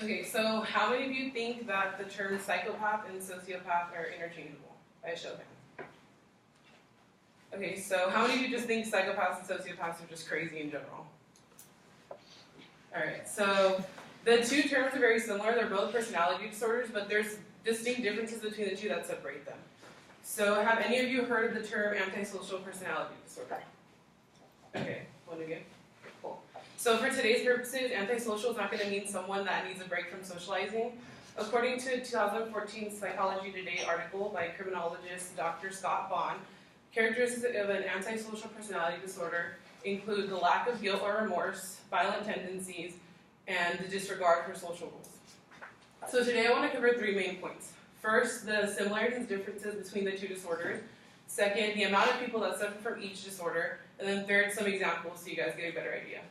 Okay, so how many of you think that the terms psychopath and sociopath are interchangeable? By a show of hands. Okay, so how many of you just think psychopaths and sociopaths are just crazy in general? Alright, so the two terms are very similar. They're both personality disorders, but there's distinct differences between the two that separate them. So have any of you heard of the term antisocial personality disorder? Okay, one of you. Cool. So for today's purposes, antisocial is not going to mean someone that needs a break from socializing. According to a 2014 Psychology Today article by criminologist Dr. Scott Bond, characteristics of an antisocial personality disorder include the lack of guilt or remorse, violent tendencies, and the disregard for social rules. So today I want to cover 3 main points. First, the similarities and differences between the two disorders. Second, the amount of people that suffer from each disorder. And then third, some examples so you guys get a better idea.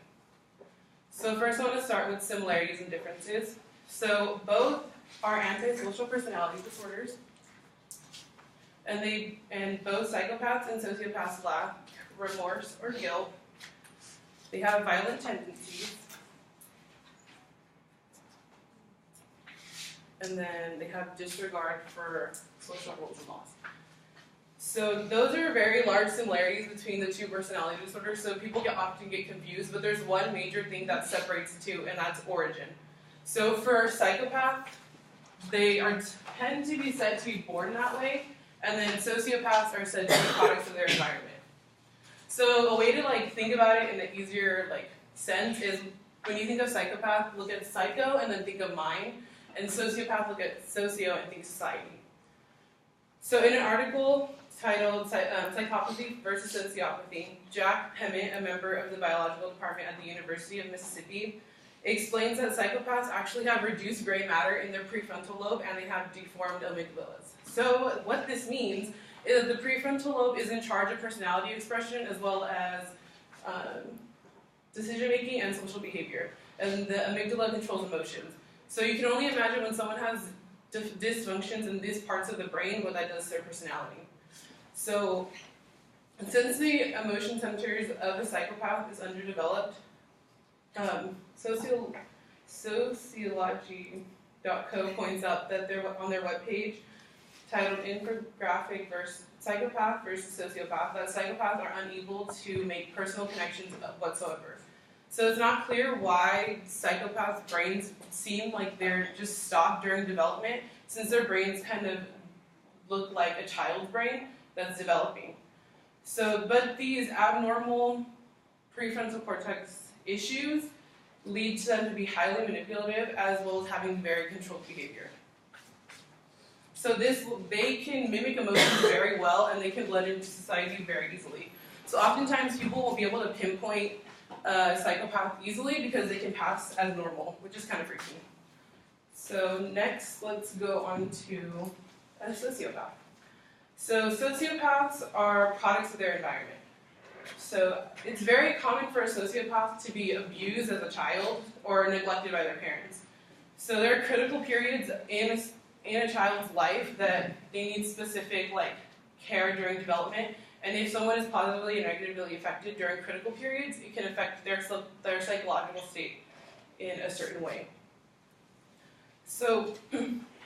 So first I want to start with similarities and differences. So both are antisocial personality disorders. And both psychopaths and sociopaths lack remorse or guilt. They have violent tendencies. And then they have disregard for social rules and laws. So those are very large similarities between the two personality disorders, so people often get confused, but there's one major thing that separates the two, and that's origin. So for psychopaths, they tend to be said to be born that way, and then sociopaths are said to be products of their environment. So a way to think about it in an easier sense is when you think of psychopath, look at psycho and then think of mind, and sociopath, look at socio and think society. So in an article titled Psychopathy versus Sociopathy, Jack Pemmett, a member of the biological department at the University of Mississippi, explains that psychopaths actually have reduced gray matter in their prefrontal lobe and they have deformed amygdalas. So what this means is that the prefrontal lobe is in charge of personality expression as well as decision making and social behavior, and the amygdala controls emotions. So you can only imagine when someone has dysfunctions in these parts of the brain, what that does to their personality. So, since the emotion centers of a psychopath is underdeveloped, Sociology.co points out that on their webpage, titled Infographic versus Psychopath versus Sociopath, that psychopaths are unable to make personal connections whatsoever. So it's not clear why psychopaths' brains seem like they're just stopped during development, since their brains kind of look like a child's brain that's developing. So, but these abnormal prefrontal cortex issues lead to them to be highly manipulative as well as having very controlled behavior. So they can mimic emotions very well and they can blend into society very easily. So oftentimes people won't be able to pinpoint a psychopath easily because they can pass as normal, which is kind of freaky. So next, let's go on to a sociopath. So sociopaths are products of their environment. So it's very common for a sociopath to be abused as a child or neglected by their parents. So there are critical periods in a child's life that they need specific care during development. And if someone is positively or negatively affected during critical periods, it can affect their psychological state in a certain way. So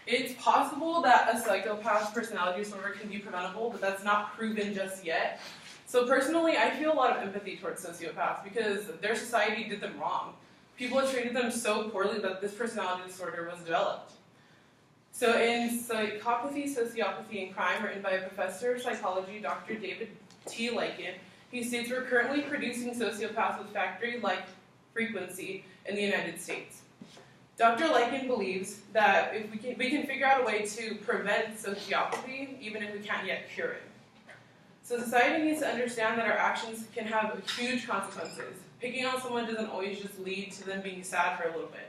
it's possible that a psychopath's personality disorder can be preventable, but that's not proven just yet. So personally, I feel a lot of empathy towards sociopaths because their society did them wrong. People have treated them so poorly that this personality disorder was developed. So in Psychopathy, Sociopathy, and Crime, written by professor of psychology, Dr. David T. Lycan, he states we're currently producing sociopaths with factory-like frequency in the United States. Dr. Lycan believes that if we can figure out a way to prevent sociopathy, even if we can't yet cure it. So society needs to understand that our actions can have huge consequences. Picking on someone doesn't always just lead to them being sad for a little bit.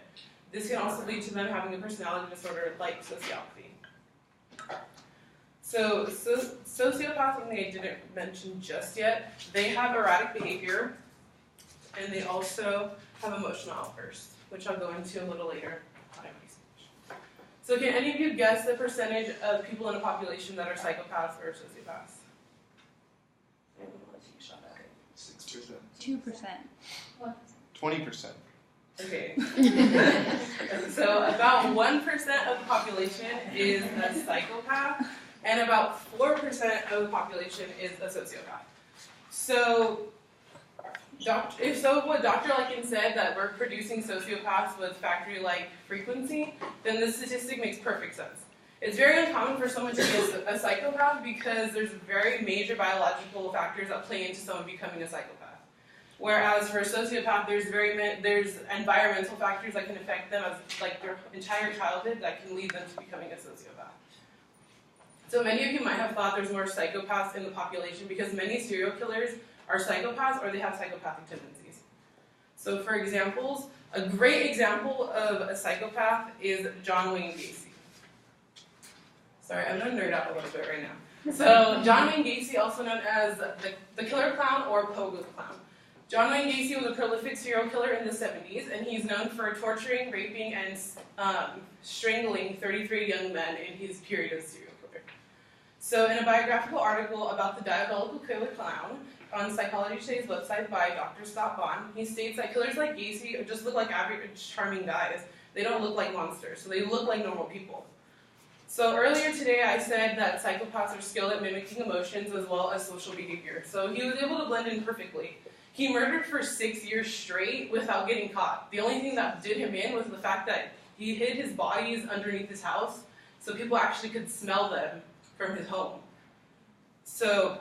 This can also lead to them having a personality disorder like sociopathy. So sociopaths, something I didn't mention just yet, they have erratic behavior, and they also have emotional outbursts, which I'll go into a little later on in my speech. So can any of you guess the percentage of people in a population that are psychopaths or sociopaths? I'm going to let you take a shot at it. 6%. 2%. What? 20%. Okay. So about 1% of the population is a psychopath, and about 4% of the population is a sociopath. So, what Dr. Lycan said, that we're producing sociopaths with factory-like frequency, then this statistic makes perfect sense. It's very uncommon for someone to be a psychopath because there's very major biological factors that play into someone becoming a psychopath. Whereas for a sociopath, there's environmental factors that can affect them as like their entire childhood that can lead them to becoming a sociopath. So many of you might have thought there's more psychopaths in the population because many serial killers are psychopaths or they have psychopathic tendencies. So for examples, a great example of a psychopath is John Wayne Gacy. Sorry, I'm going to nerd out a little bit right now. So John Wayne Gacy, also known as the Killer Clown or Pogo the Clown. John Wayne Gacy was a prolific serial killer in the 70s, and he's known for torturing, raping, and strangling 33 young men in his period as serial killer. So in a biographical article about the diabolical killer clown on Psychology Today's website by Dr. Scott Bond, he states that killers like Gacy just look like average charming guys. They don't look like monsters, so they look like normal people. So earlier today I said that psychopaths are skilled at mimicking emotions as well as social behavior. So he was able to blend in perfectly. He murdered for 6 years straight without getting caught. The only thing that did him in was the fact that he hid his bodies underneath his house so people actually could smell them from his home. So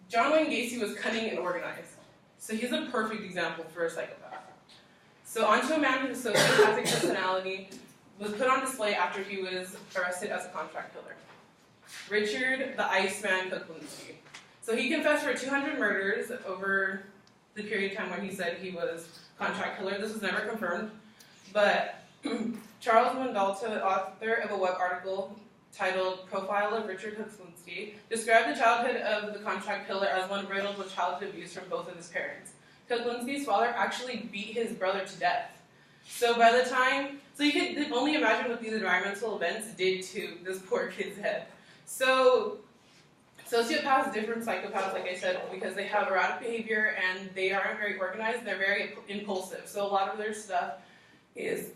John Wayne Gacy was cunning and organized. So he's a perfect example for a psychopath. So onto a man with a sociopathic personality was put on display after he was arrested as a contract killer. Richard the Iceman Kuklinski. So he confessed for 200 murders over the period of time when he said he was contract killer. This was never confirmed, but Charles Mondalto, author of a web article titled Profile of Richard Kuklinski, described the childhood of the contract killer as one riddled with childhood abuse from both of his parents. Kuklinski's father actually beat his brother to death. So by the time, so you can only imagine what these environmental events did to this poor kid's head. So sociopaths differ from psychopaths, like I said, because they have erratic behavior and they aren't very organized, they're very impulsive. So a lot of their stuff is,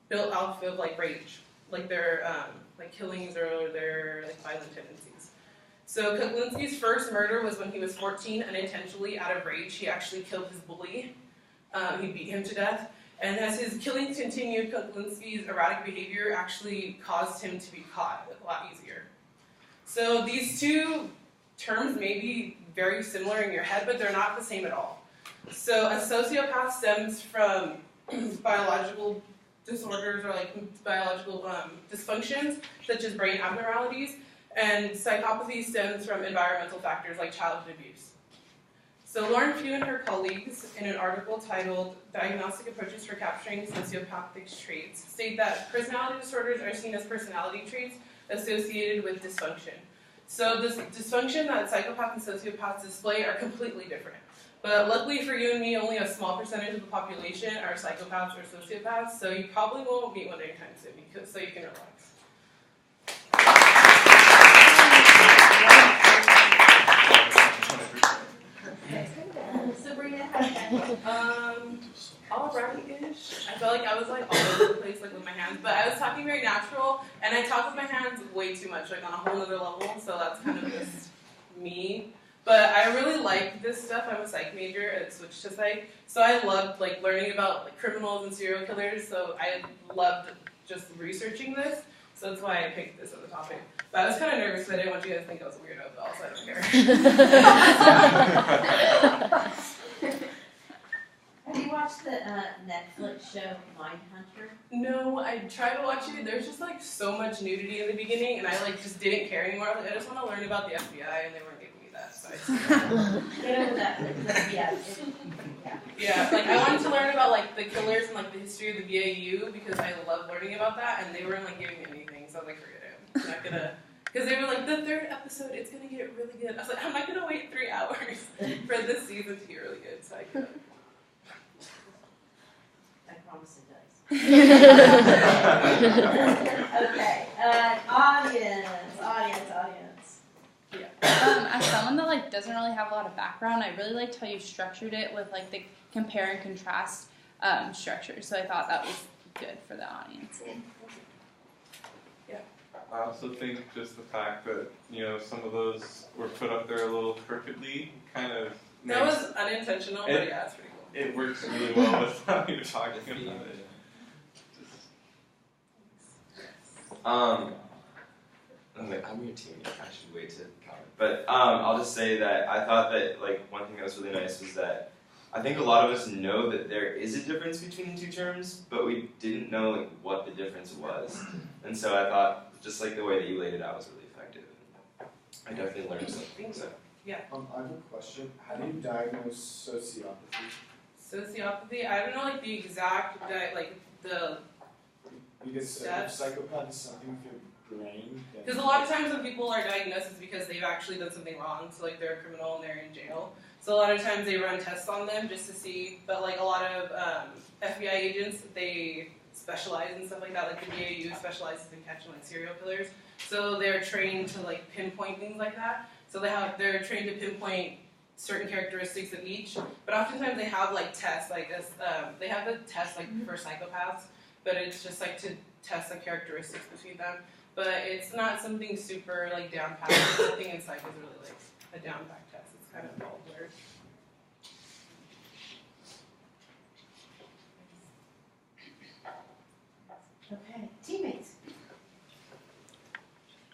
built off of like rage, like their like killings or their like violent tendencies. So Kuklinski's first murder was when he was 14, unintentionally out of rage. He actually killed his bully. He beat him to death. And as his killings continued, Kuklinski's erratic behavior actually caused him to be caught a lot easier. So these two terms may be very similar in your head, but they're not the same at all. So a sociopath stems from biological disorders or like biological dysfunctions, such as brain abnormalities, and psychopathy stems from environmental factors like childhood abuse. So Lauren Pugh and her colleagues, in an article titled Diagnostic Approaches for Capturing Sociopathic Traits, state that personality disorders are seen as personality traits associated with dysfunction. So this dysfunction that psychopaths and sociopaths display are completely different. But luckily for you and me, only a small percentage of the population are psychopaths or sociopaths, so you probably won't meet one anytime soon, so you can relax. All around-ish. I felt like I was like all over the place like with my hands, but I was talking very natural, and I talk with my hands way too much, like on a whole other level, so that's kind of just me. But I really like this stuff. I'm a psych major and switched to psych, so I loved like learning about like criminals and serial killers, so I loved just researching this, so that's why I picked this as a topic. But I was kind of nervous because I didn't want you guys to think I was a weirdo, but also I don't care. Have you watched the Netflix show Mindhunter? No, I tried to watch it. There's just like so much nudity in the beginning, and I like just didn't care anymore. Like, I just want to learn about the FBI, and they weren't giving me that. So I Get over that. Yeah. Yeah, like I wanted to learn about like the killers and like the history of the BAU because I love learning about that, and they weren't like giving me anything. So I was like, forget it. I'm not gonna. Because they were like, the third episode, it's gonna get really good. I was like, I'm not gonna wait 3 hours for this season to get really good. So I could. I promise it does. Okay, audience. Yeah. As someone that like like doesn't really have a lot of background. I really liked how you structured it with like the compare and contrast structure. So I thought that was good for the audience. I also think just the fact that, you know, some of those were put up there a little crookedly kind of That makes, was unintentional, but yeah, it's pretty cool. it works really well with how you're talking about it. I'm your teammate. I should wait to comment. But I'll just say that I thought that like one thing that was really nice was that I think a lot of us know that there is a difference between the two terms, but we didn't know like what the difference was. And so I thought just like the way that you laid it out was really effective. I definitely learned something. So. I have a question. How do you diagnose sociopathy? Sociopathy, I don't know like the exact, like the, Because if Steps. psychopath is something with your brain, then because a lot of times when people are diagnosed it's because they've actually done something wrong, so like they're a criminal and they're in jail. So a lot of times they run tests on them just to see, but like a lot of FBI agents, they specialize in stuff like that, like the DAU specializes in catching like serial killers. So they're trained to like pinpoint things like that. So they're trained to pinpoint certain characteristics of each, but oftentimes they have like tests like this. They have the test like for psychopaths, but it's just like to test the characteristics between them. But it's not something super like down pat. Nothing in psych is really like a down pat test. It's kind of all blurred. Okay, teammates.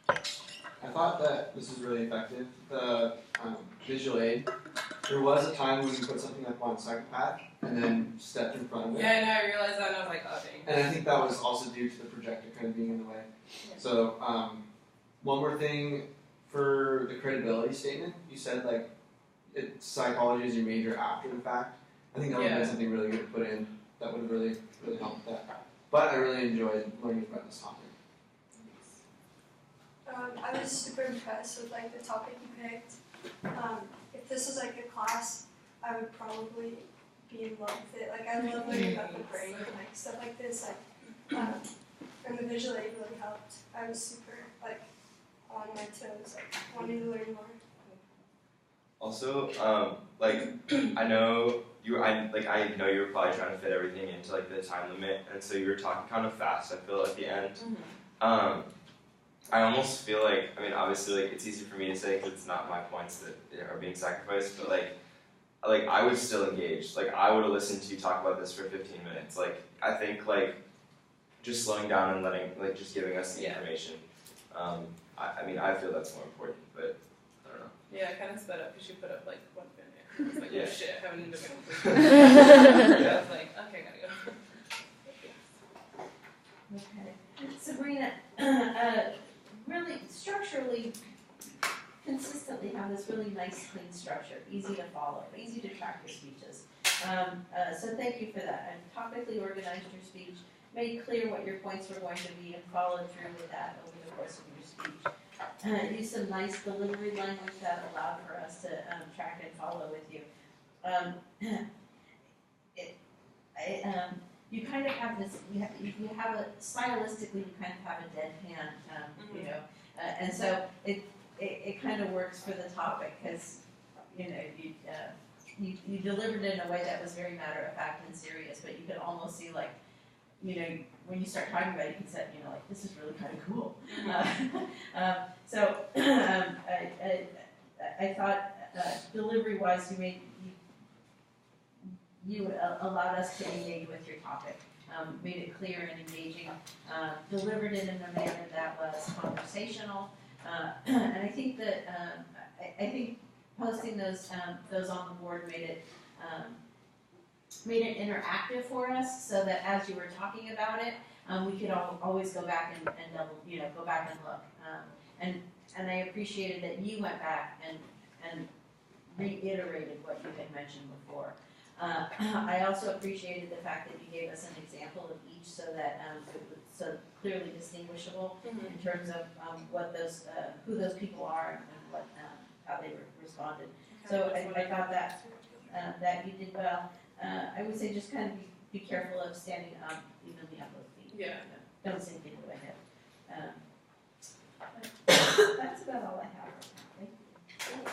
I thought that this was really effective. The visual aid. There was a time when you put something up on psychopath and then stepped in front of it. Yeah, I know. I realized that, and I was like, oh dang. And I think that was also due to the projector kind of being in the way. So one more thing for the credibility statement. You said like psychology is your major after the fact. I think that would have been something really good to put in. That would have really helped with that. But I really enjoyed learning about this topic. I was super impressed with like the topic you picked. If this was like a class, I would probably be in love with it. Like I love learning about the brain and like stuff like this. Like, and the visual aid really helped. I was super like on my toes, like wanting to learn more. Also, like I know you were probably trying to fit everything into like the time limit, and so you were talking kind of fast. I feel at the end. I almost feel like, I mean, obviously, like it's easy for me to say because it's not my points that are being sacrificed, but like I was still engaged. Like I would have listened to you talk about this for 15 minutes. Like I think like just slowing down and letting like just giving us the information. I mean, I feel that's more important, but I don't know. Yeah, I kind of sped up because you put up like 1 minute. I was like, oh shit, I haven't even been completed. I was like, okay, gotta go. Okay. Sabrina, really structurally, consistently have this really nice, clean structure, easy to follow, easy to track your speeches. So thank you for that. And topically organized your speech, made clear what your points were going to be, and followed through with that over the course of your speech. Used some nice delivery language that allowed for us to track and follow with you. You kind of have this, you have a, stylistically, you kind of have a deadpan, you know, and so it kind of works for the topic because, you know, you delivered it in a way that was very matter of fact and serious, but you could almost see like, you know, when you start talking about it, you can say, you know, like, this is really kind of cool. So I thought delivery-wise, you allowed us to engage with your topic, made it clear and engaging, delivered it in a manner that was conversational, and I think that I think posting those on the board made it interactive for us, so that as you were talking about it, we could always go back and go back and look, and I appreciated that you went back and reiterated what you had mentioned before. I also appreciated the fact that you gave us an example of each, so that it was so clearly distinguishable in terms of what those who those people are and what how they responded. So I thought that you did well. I would say just kind of be careful of standing up evenly on both feet. Yeah. Don't sink into a hip. That's about all I have. Cool.